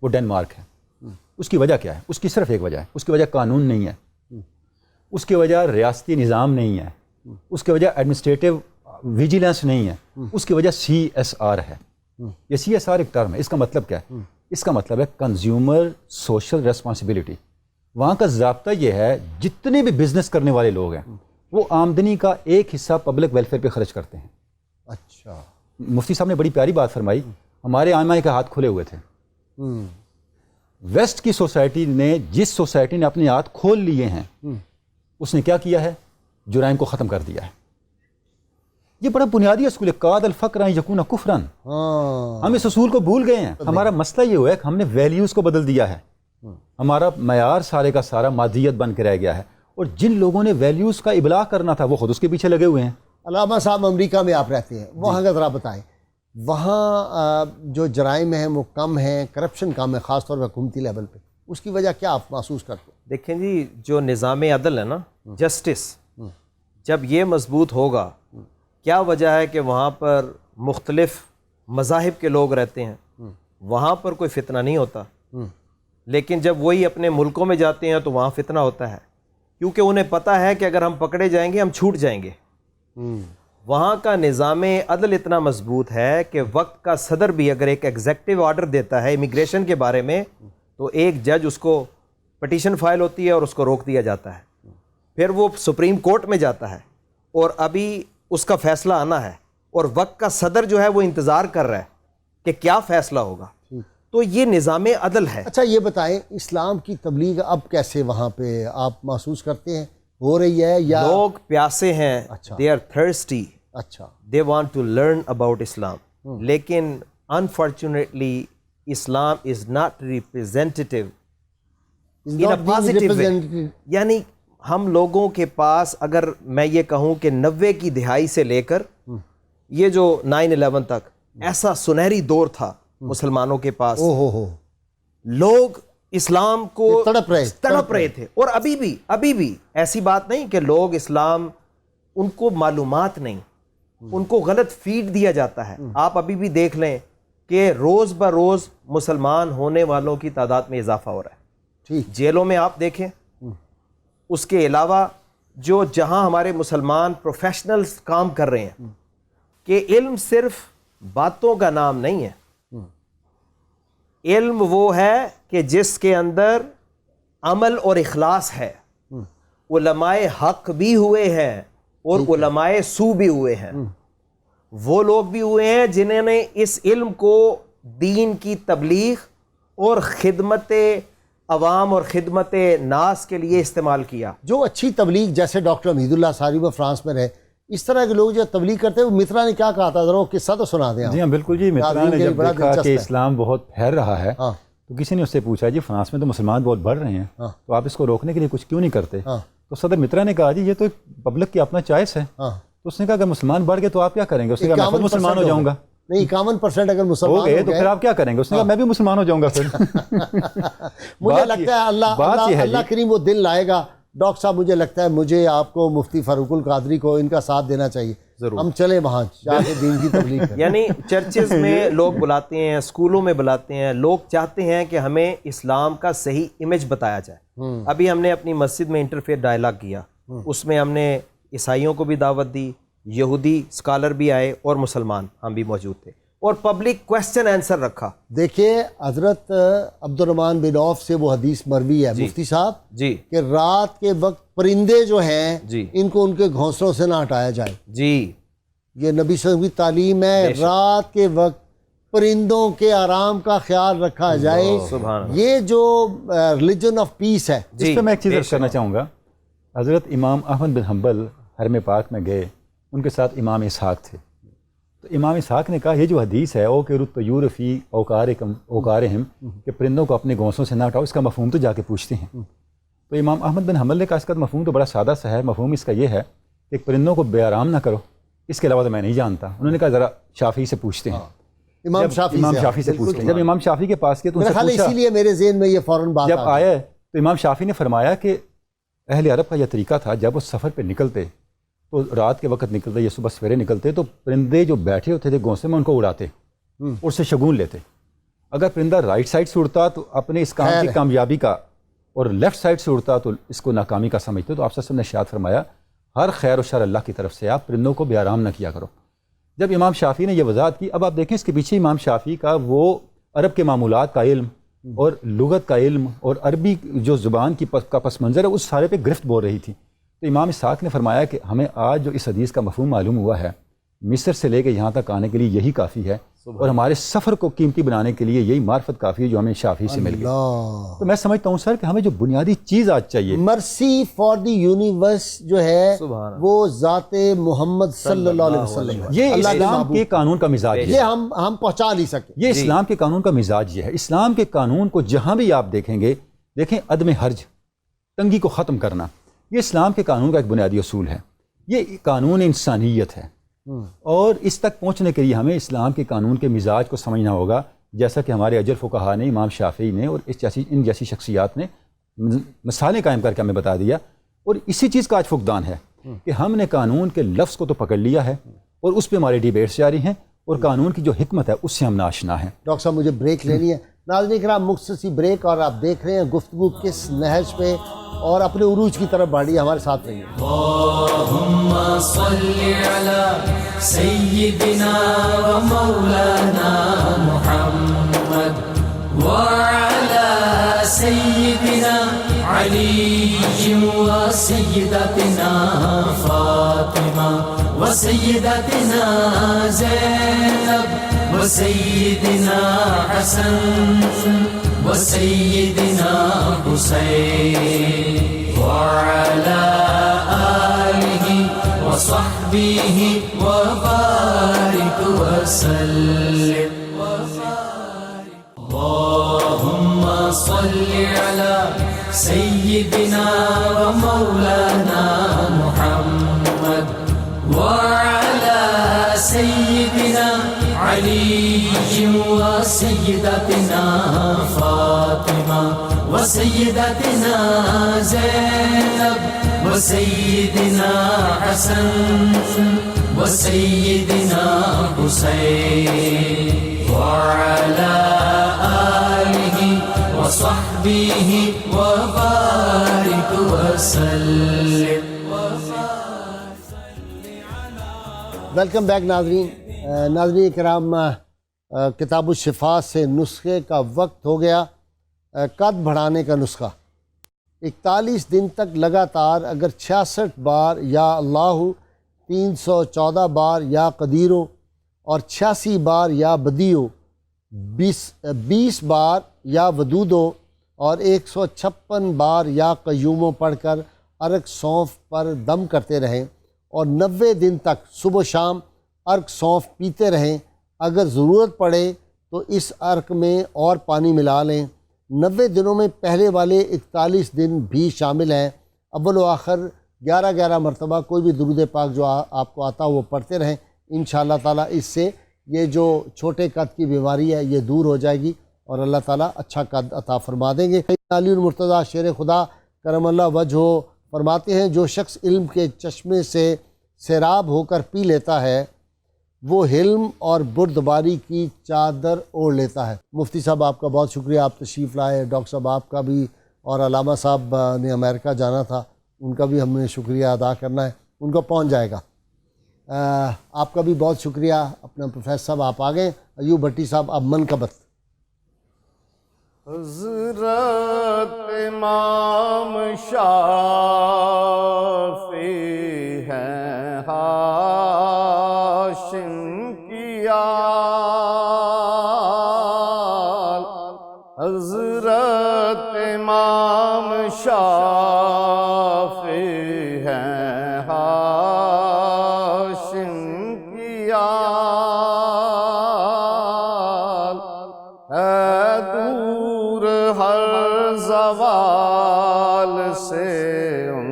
وہ ڈنمارک ہے۔ اس کی وجہ کیا ہے؟ اس کی صرف ایک وجہ ہے، اس کی وجہ قانون نہیں ہے، اس کی وجہ ریاستی نظام نہیں ہے، اس کی وجہ ایڈمنسٹریٹو ویجیلنس نہیں ہے، اس کی وجہ CSR ہے۔ یہ CSR ایک ٹرم ہے، اس کا مطلب کیا ہے؟ اس کا مطلب ہے کنزیومر سوشل ریسپانسبلٹی۔ وہاں کا ضابطہ یہ ہے جتنے بھی بزنس کرنے والے لوگ ہیں وہ آمدنی کا ایک حصہ پبلک ویلفیئر پہ خرچ کرتے ہیں۔ اچھا، مفتی صاحب نے بڑی پیاری بات فرمائی، ہمارے آئمہ کے ہاتھ کھلے ہوئے تھے۔ ویسٹ کی سوسائٹی نے، جس سوسائٹی نے اپنے ہاتھ کھول لیے ہیں، اس نے کیا کیا ہے؟ جرائم کو ختم کر دیا ہے۔ یہ بڑا بنیادی اصول ہے، قاد الفقر ان یکون کفرا۔ ہم اس اصول کو بھول گئے ہیں۔ ہمارا مسئلہ یہ ہوا ہے کہ ہم نے ویلیوز کو بدل دیا ہے، ہمارا معیار سارے کا سارا مادیت بن کے رہ گیا ہے، اور جن لوگوں نے ویلیوز کا ابلاغ کرنا تھا وہ خود اس کے پیچھے لگے ہوئے ہیں۔ علامہ صاحب امریکہ میں آپ رہتے ہیں، وہاں کا ذرا بتائیں، وہاں جو جرائم ہیں وہ کم ہیں، کرپشن کم ہے، خاص طور پہ حکومتی لیول پہ، اس کی وجہ کیا آپ محسوس کرتے ہیں؟ دیکھیں جی، جو نظام عدل ہے نا، جسٹس، جب یہ مضبوط ہوگا، کیا وجہ ہے کہ وہاں پر مختلف مذاہب کے لوگ رہتے ہیں، وہاں پر کوئی فتنہ نہیں ہوتا، لیکن جب وہی اپنے ملکوں میں جاتے ہیں تو وہاں فتنہ ہوتا ہے، کیونکہ انہیں پتہ ہے کہ اگر ہم پکڑے جائیں گے ہم چھوٹ جائیں گے۔ وہاں کا نظام عدل اتنا مضبوط ہے کہ وقت کا صدر بھی اگر ایک ایگزیکٹو آرڈر دیتا ہے امیگریشن کے بارے میں تو ایک جج اس کو پٹیشن فائل ہوتی ہے اور اس کو روک دیا جاتا ہے، پھر وہ سپریم کورٹ میں جاتا ہے اور ابھی اس کا فیصلہ آنا ہے، اور وقت کا صدر جو ہے وہ انتظار کر رہا ہے کہ کیا فیصلہ ہوگا۔ تو یہ نظام عدل ہے۔ اچھا یہ بتائیں، اسلام کی تبلیغ اب کیسے وہاں پہ آپ محسوس کرتے ہیں ہو رہی ہے یا لوگ پیاسے ہیں، اچھا۔ they are thirsty, اچھا they want to learn about Islam، لیکن unfortunately Islam is not representative in a positive way۔ یعنی ہم لوگوں کے پاس، اگر میں یہ کہوں کہ 90 کی دہائی سے لے کر یہ جو 9/11 تک ایسا سنہری دور تھا مسلمانوں کے پاس، لوگ اسلام کو تڑپ رہے تھے، اور ابھی بھی ایسی بات نہیں کہ لوگ اسلام، ان کو معلومات نہیں، ان کو غلط فیڈ دیا جاتا ہے۔ آپ ابھی بھی دیکھ لیں کہ روز بروز مسلمان ہونے والوں کی تعداد میں اضافہ ہو رہا ہے۔ ٹھیک، جیلوں میں آپ دیکھیں، اس کے علاوہ جو جہاں ہمارے مسلمان پروفیشنلز کام کر رہے ہیں، کہ علم صرف باتوں کا نام نہیں ہے، علم وہ ہے کہ جس کے اندر عمل اور اخلاص ہے۔ علماء حق بھی ہوئے ہیں اور علماء سو بھی ہوئے ہیں، وہ لوگ بھی ہوئے ہیں جنہوں نے اس علم کو دین کی تبلیغ اور خدمت عوام اور خدمت ناس کے لیے استعمال کیا۔ جو اچھی تبلیغ، جیسے ڈاکٹر حمید اللہ ساری وہ فرانس میں رہے، اس طرح کے لوگ جو تبلیغ کرتے ہیں، وہ مترا نے کیا کہا تھا، ذرا وہ قصہ تو سنا دیں آپ۔ جی ہاں بالکل جی، مترا نے جب بڑا دیکھا دلچسپ کہ ہے۔ اسلام بہت پھیل رہا ہے ہاں تو کسی نے اس سے پوچھا جی فرانس میں تو مسلمان بہت بڑھ رہے ہیں، تو آپ اس کو روکنے کے لیے کچھ کیوں نہیں کرتے؟ تو صدر مترا نے کہا جی یہ تو پبلک کی اپنا چوائس ہے۔ تو اس نے کہا اگر مسلمان بڑھ گئے تو آپ کیا کریں گے؟ اس نے کہا میں خود مسلمان ہو جاؤں گا۔ نہیں 51% اگر مسلمان ہو گئے تو پھر آپ کیا کریں گے؟ اس نے کہا میں بھی مسلمان ہو جاؤں گا۔ پھر مجھے لگتا ہے اللہ کریم وہ دن لائے گا۔ ڈاکٹر صاحب مجھے لگتا ہے مجھے، آپ کو، مفتی فاروق القادری کو ان کا ساتھ دینا چاہیے، ہم چلے وہاں جا کے دین کی تبلیغ کریں۔ یعنی چرچز میں لوگ بلاتے ہیں، اسکولوں میں بلاتے ہیں، لوگ چاہتے ہیں کہ ہمیں اسلام کا صحیح امیج بتایا جائے۔ ابھی ہم نے اپنی مسجد میں انٹرفیئر ڈائلاگ کیا، اس میں ہم نے عیسائیوں کو بھی دعوت دی، یہودی اسکالر بھی آئے اور مسلمان ہم بھی موجود تھے، اور پبلک کویسچن آنسر رکھا۔ دیکھیے حضرت عبد الرحمن بن عوف سے وہ حدیث مروی ہے مفتی صاحب جی کہ رات کے وقت پرندے جو ہیں جی ان کو ان کے گھونسلوں سے نہ ہٹایا جائے، جی یہ نبی صلی اللہ علیہ وسلم کی تعلیم ہے، رات کے وقت پرندوں کے آرام کا خیال رکھا جائے۔ سبحان اللہ۔ یہ جو ریلیجن آف پیس ہے، اس پہ میں ایک چیز عرض کرنا چاہوں گا۔ حضرت امام احمد بن حنبل حرم پاک میں گئے، ان کے ساتھ امام اسحاق تھے، تو امام اسحاق نے کہا یہ جو حدیث ہے او کہ الطیور فی اوقارہم، کہ پرندوں کو اپنے گھونسلوں سے نہ ہٹاؤ، اس کا مفہوم تو جا کے پوچھتے ہیں۔ تو امام احمد بن حنبل نے کہا اس کا مفہوم تو بڑا سادہ سا ہے، مفہوم اس کا یہ ہے کہ پرندوں کو بے آرام نہ کرو، اس کے علاوہ تو میں نہیں جانتا۔ انہوں نے کہا ذرا شافعی سے پوچھتے ہیں، امام شافعی سے پوچھتے ہیں۔ جب امام شافعی کے پاس گئے تو ان میرا سے خیال ہے پوچھا، اسی لیے میرے ذہن میں یہ فوراً بات جب آئے تو امام شافعی نے فرمایا کہ اہل عرب کا یہ طریقہ تھا، جب وہ سفر پہ نکلتے تو رات کے وقت نکلتے یا صبح سویرے نکلتے تو پرندے جو بیٹھے ہوتے تھے گھونسلے میں ان کو اڑاتے اور اس سے شگون لیتے۔ اگر پرندہ رائٹ سائڈ سے اڑتا تو اپنے اس کام کی کامیابی کا، اور لیفٹ سائڈ سے اڑتا تو اس کو ناکامی کا سمجھتے۔ تو آپ صلی اللہ علیہ وسلم نے ارشاد فرمایا ہر خیر و شر اللہ کی طرف سے، آپ پرندوں کو بے آرام نہ کیا کرو۔ جب امام شافعی نے یہ وضاحت کی، اب آپ دیکھیں اس کے پیچھے امام شافعی کا وہ عرب کے معمولات کا علم اور لغت کا علم اور عربی جو زبان کی کا پس منظر ہے، اس سارے پہ گرفت بول رہی تھی۔ تو امام اسحاق نے فرمایا کہ ہمیں آج جو اس حدیث کا مفہوم معلوم ہوا ہے، مصر سے لے کے یہاں تک آنے کے لیے یہی کافی ہے، اور ہمارے سفر کو قیمتی بنانے کے لیے یہی معرفت کافی ہے جو ہمیں شافعی سے مل گئی۔ تو میں سمجھتا ہوں سر کہ ہمیں جو بنیادی چیز آج چاہیے، مرسی فار دی یونیورس جو ہے وہ ذات محمد صلی اللہ علیہ وسلم ہے۔ یہ اسلام کے قانون کا مزاج ہے، یہ ہم پہنچا نہیں سکے۔ یہ اسلام کے قانون کا مزاج یہ ہے۔ اسلام کے قانون کو جہاں بھی آپ دیکھیں گے، دیکھیں عدم حرج، تنگی کو ختم کرنا، یہ اسلام کے قانون کا ایک بنیادی اصول ہے۔ یہ قانون انسانیت ہے، اور اس تک پہنچنے کے لیے ہمیں اسلام کے قانون کے مزاج کو سمجھنا ہوگا، جیسا کہ ہمارے اجل فقہا نے، امام شافعی نے اور ان جیسی شخصیات نے مثالیں قائم کر کے ہمیں بتا دیا۔ اور اسی چیز کا آج فقدان ہے کہ ہم نے قانون کے لفظ کو تو پکڑ لیا ہے اور اس پہ ہمارے ڈیبیٹس جاری ہیں، اور قانون کی جو حکمت ہے اس سے ہم ناشنا ہیں۔ ڈاکٹر صاحب مجھے بریک لینی ہے۔ ناظرین کرام، مختصر بریک، اور آپ دیکھ رہے ہیں گفتگو کس نہج پہ اور اپنے عروج کی طرف بڑھی، ہمارے ساتھ رہیے۔ اللہم صلی علی سیدنا و مولانا محمد وعلی سیدنا علی و سیدتنا فاطمہ و سیدتنا زینب و سیدنا حسن و سیدنا حسین وعلی آلہ وصحبہ وبارک وسلم۔ اللہم صلی علی سیدنا و مولانا محمد وعلی سیدنا علی و سیدتنا فاطمہ و سیدتنا زینب و سیدنا حسن و سیدنا حسین وعلی آلہ وصحبہ وبارک وسلم۔ ویلکم بیک ناظرین کرام، کتاب الشفا سے نسخے کا وقت ہو گیا۔ قد بڑھانے کا نسخہ 41 دن تک لگاتار اگر 66 بار یا اللہ، 314 بار یا قدیرو، اور 86 بار یا بدیو، 20 بار یا ودودو، اور 156 بار یا قیوموں پڑھ کر عرق سونف پر دم کرتے رہیں، اور 90 دن تک صبح و شام عرق سونف پیتے رہیں۔ اگر ضرورت پڑے تو اس عرق میں اور پانی ملا لیں۔ 90 دنوں میں پہلے والے 41 دن بھی شامل ہیں۔ اول و آخر 11 مرتبہ کوئی بھی درود پاک جو آپ کو آتا وہ پڑھتے رہیں، انشاءاللہ تعالیٰ اس سے یہ جو چھوٹے قد کی بیماری ہے یہ دور ہو جائے گی، اور اللہ تعالیٰ اچھا قد عطا فرما دیں گے۔ علی المرتضیٰ شیر خدا کرم اللہ وجہہ فرماتے ہیں جو شخص علم کے چشمے سے سیراب ہو کر پی لیتا ہے وہ حلم اور بردباری کی چادر اوڑھ لیتا ہے۔ مفتی صاحب آپ کا بہت شکریہ، آپ تشریف لائے۔ ڈاکٹر صاحب آپ کا بھی، اور علامہ صاحب نے امریکہ جانا تھا، ان کا بھی ہمیں شکریہ ادا کرنا ہے۔ ان کو پہنچ جائے گا۔ آپ کا بھی بہت شکریہ۔ اپنا پروفیسر صاحب آپ آ گئے۔ ایوب بھٹی صاحب اب منقبت۔ حضرت امام شافعی ہیں ہاشم کی آل، حضرت امام شافعی ہیں ہاشم کی آل، ہے دور ہر زوال سے ان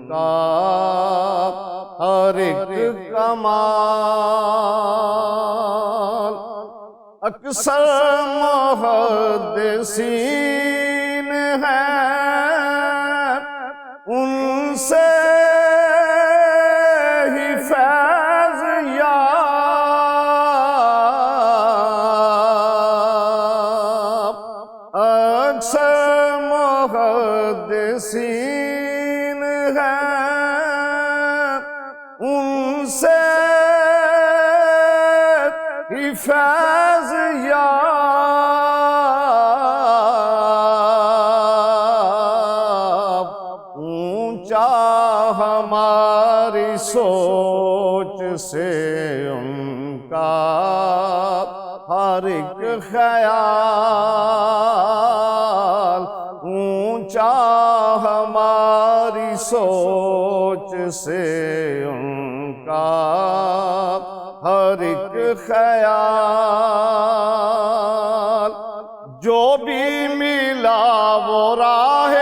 کا ہر ایک کمال، اکثر محدثین ہیں ان سے ہی فیض یاب، اکثر محدثین ہیں ان سے ہی فیض یاب، اونچا ہماری سوچ سے ان کا ہر ایک خیال، اونچا ہماری سوچ سے ان کا ہر ایک خیال، جو بھی ملا وہ راہ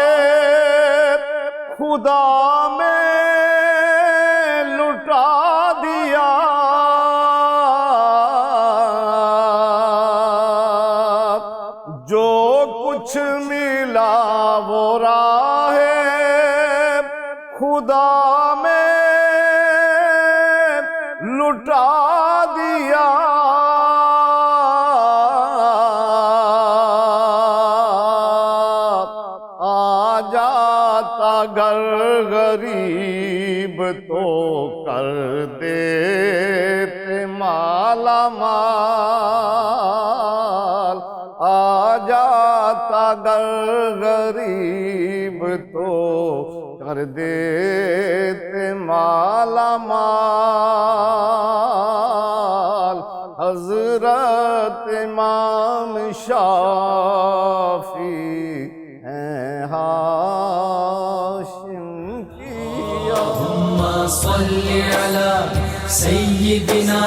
خدا میں لٹا دیا، جو کچھ ملا وہ راہ خدا میں لٹا دیا، آ جاتا گر غریب تو کر دیتے مالا مال، آ جاتا گر غریب تو کر دیتے مالا مال، حضرت امام شافعی ہیں ہاشم کی اللهم صل على سيدنا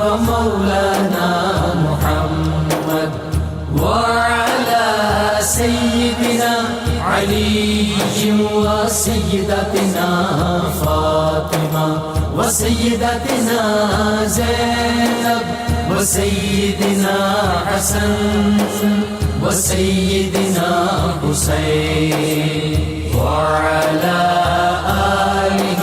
ومولانا محمد وعلى سيدنا علي وسيدتنا فاطمة وسيدتنا زينب وسيدنا حسن وسيدنا حسين وعلى آله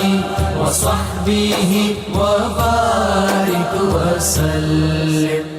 وصحبه وبارك وسلم